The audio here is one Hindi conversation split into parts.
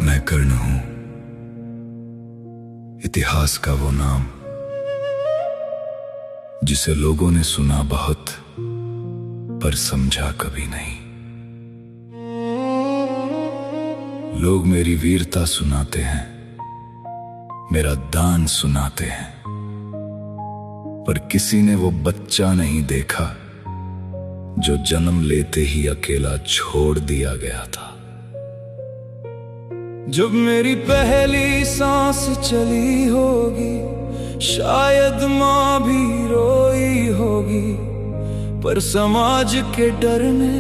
मैं कर्ण हूं, इतिहास का वो नाम जिसे लोगों ने सुना बहुत पर समझा कभी नहीं। लोग मेरी वीरता सुनाते हैं, मेरा दान सुनाते हैं, पर किसी ने वो बच्चा नहीं देखा जो जन्म लेते ही अकेला छोड़ दिया गया था। जब मेरी पहली सांस चली होगी, शायद माँ भी रोई होगी, पर समाज के डर ने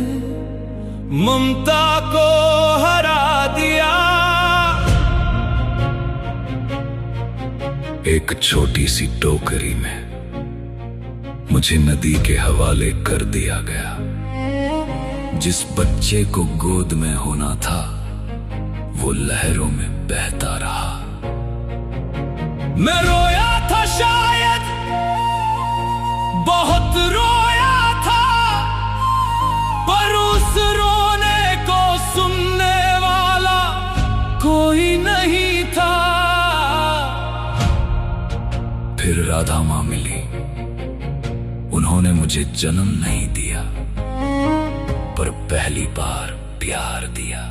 ममता को हरा दिया। एक छोटी सी टोकरी में मुझे नदी के हवाले कर दिया गया। जिस बच्चे को गोद में होना था वो लहरों में बहता रहा। मैं रोया था, शायद बहुत रोया था, पर उस रोने को सुनने वाला कोई नहीं था। फिर राधा माँ मिली, उन्होंने मुझे जन्म नहीं दिया पर पहली बार प्यार दिया।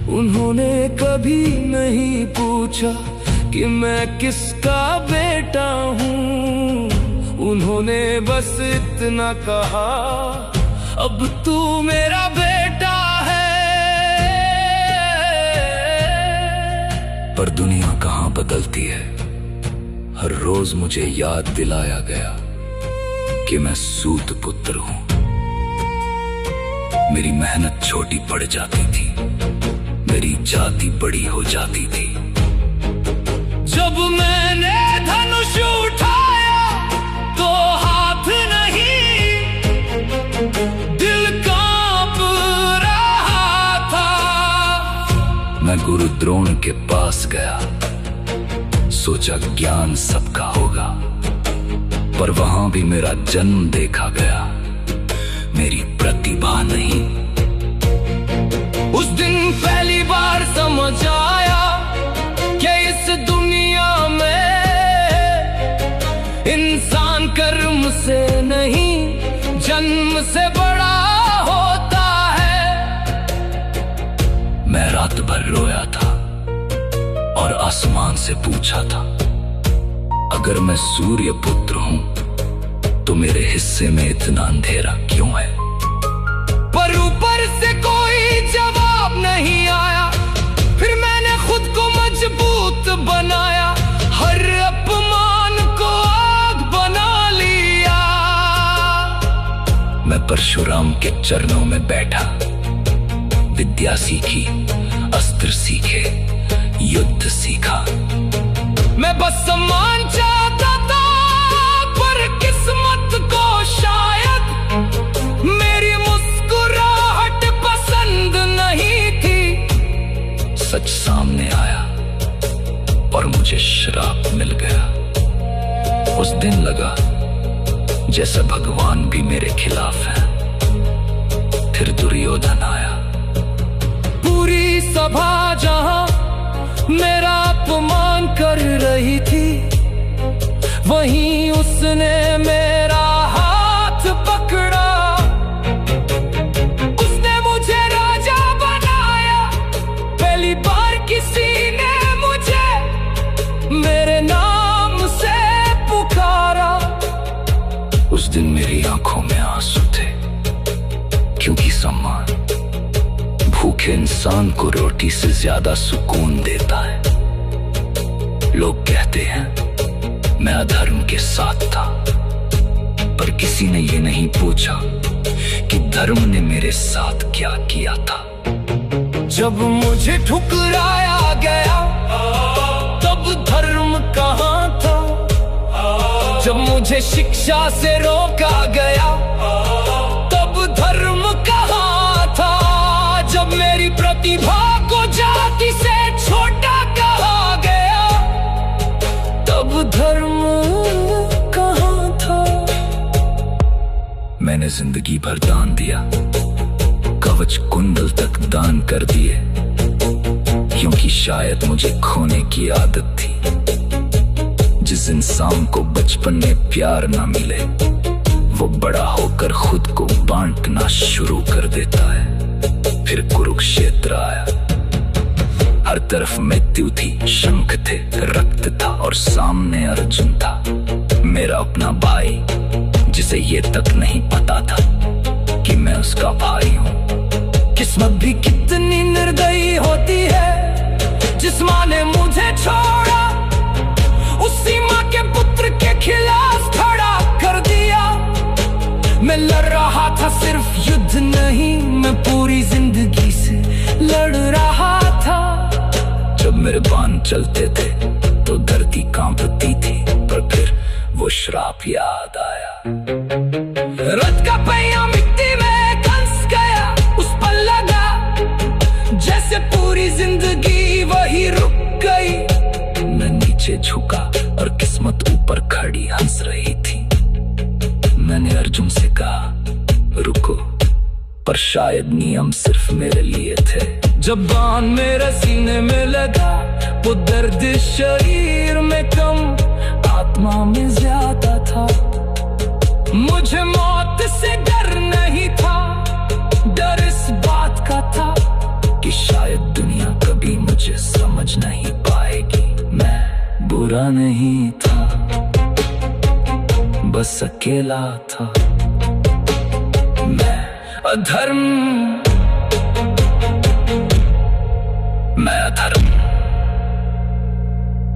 उन्होंने कभी नहीं पूछा कि मैं किसका बेटा हूँ, उन्होंने बस इतना कहा, अब तू मेरा बेटा है। पर दुनिया कहाँ बदलती है, हर रोज मुझे याद दिलाया गया कि मैं सूत पुत्र हूँ। मेरी मेहनत छोटी पड़ जाती थी, मेरी जाति बड़ी हो जाती थी। जब मैंने धनुष उठाया तो हाथ नहीं, दिल कांप रहा था। मैं गुरु द्रोण के पास गया, सोचा ज्ञान सबका होगा, पर वहां भी मेरा जन्म देखा गया, मेरी प्रतिभा नहीं। उस दिन पहली बार समझ आया कि इस दुनिया में इंसान कर्म से नहीं जन्म से बड़ा होता है। मैं रात भर रोया था और आसमान से पूछा था, अगर मैं सूर्य पुत्र हूं तो मेरे हिस्से में इतना अंधेरा क्यों है? पर ऊपर से कोई जवाब नहीं आया। फिर मैंने खुद को मजबूत बनाया, हर अपमान को आग बना लिया। मैं परशुराम के चरणों में बैठा, विद्या सीखी, अस्त्र सीखे, युद्ध सीखा। मैं बस सम्मान चाहता था, पर किस्मत को शायद मेरी मुस्कुराहट पसंद नहीं थी। सच सामने आया और मुझे श्राप मिल गया। उस दिन लगा जैसे भगवान भी मेरे खिलाफ है। फिर दुर्योधन आया। पूरी सभा जहां मेरा अपमान कर रही थी, वहीं उसने मेरा हाथ पकड़ा। उसने मुझे राजा बनाया, पहली बार किसी ने मुझे मेरे नाम से पुकारा। उस दिन मेरी आंखों में आंसू थे, क्योंकि सम्मान भूखे इंसान को रोटी से ज्यादा सुकून देता है। लोग कहते हैं मैं अधर्म के साथ था, पर किसी ने ये नहीं पूछा कि धर्म ने मेरे साथ क्या किया था। जब मुझे ठुकराया गया तब धर्म कहाँ था? जब मुझे शिक्षा से रोका गया तब धर्म कहाँ था? जब मेरी प्रतिभा को जाति से छोटा कहा गया तब धर्म कहाँ था? मैंने जिंदगी भर दान दिया, कवच कुंडल तक दान कर दिए, क्योंकि शायद मुझे खोने की आदत थी। जिस इंसान को बचपन में प्यार ना मिले, वो बड़ा होकर खुद को बांटना शुरू कर देता है। फिर कुरुक्षेत्र आया, हर तरफ मृत्यु थी, शंख थे, रक्त था और सामने अर्जुन था, मेरा अपना भाई, जिसे ये तक नहीं पता था कि मैं उसका भाई हूँ। किस्मत भी कितनी निर्दयी होती है, जिस माँ ने मुझे छोड़ा उसी माँ के पुत्र के खिलाफ खड़ा कर दिया। मैं लड़ रहा था सिर्फ युद्ध नहीं, मैं पूरी जिंदगी से लड़ रहा था। जब मेरे बाण चलते थे तो धरती कांपती थी, पर फिर वो श्राप याद आया। रथ का पहिया मिट्टी में धंस गया, उस पर लगा जैसे पूरी जिंदगी वही रुक गई। मैं नीचे झुका और किस्मत ऊपर खड़ी हंस रही थी। मैंने अर्जुन से कहा, रुको, पर शायद नियम सिर्फ मेरे लिए थे। जब बाण मेरे सीने में लगा, वो दर्द शरीर में कम, आत्मा में ज्यादा था। मुझे मौत से डर नहीं था, डर इस बात का था कि शायद दुनिया कभी मुझे समझ नहीं पाएगी। मैं बुरा नहीं था, बस अकेला था। मैं अधर्म, मैं अधर्म।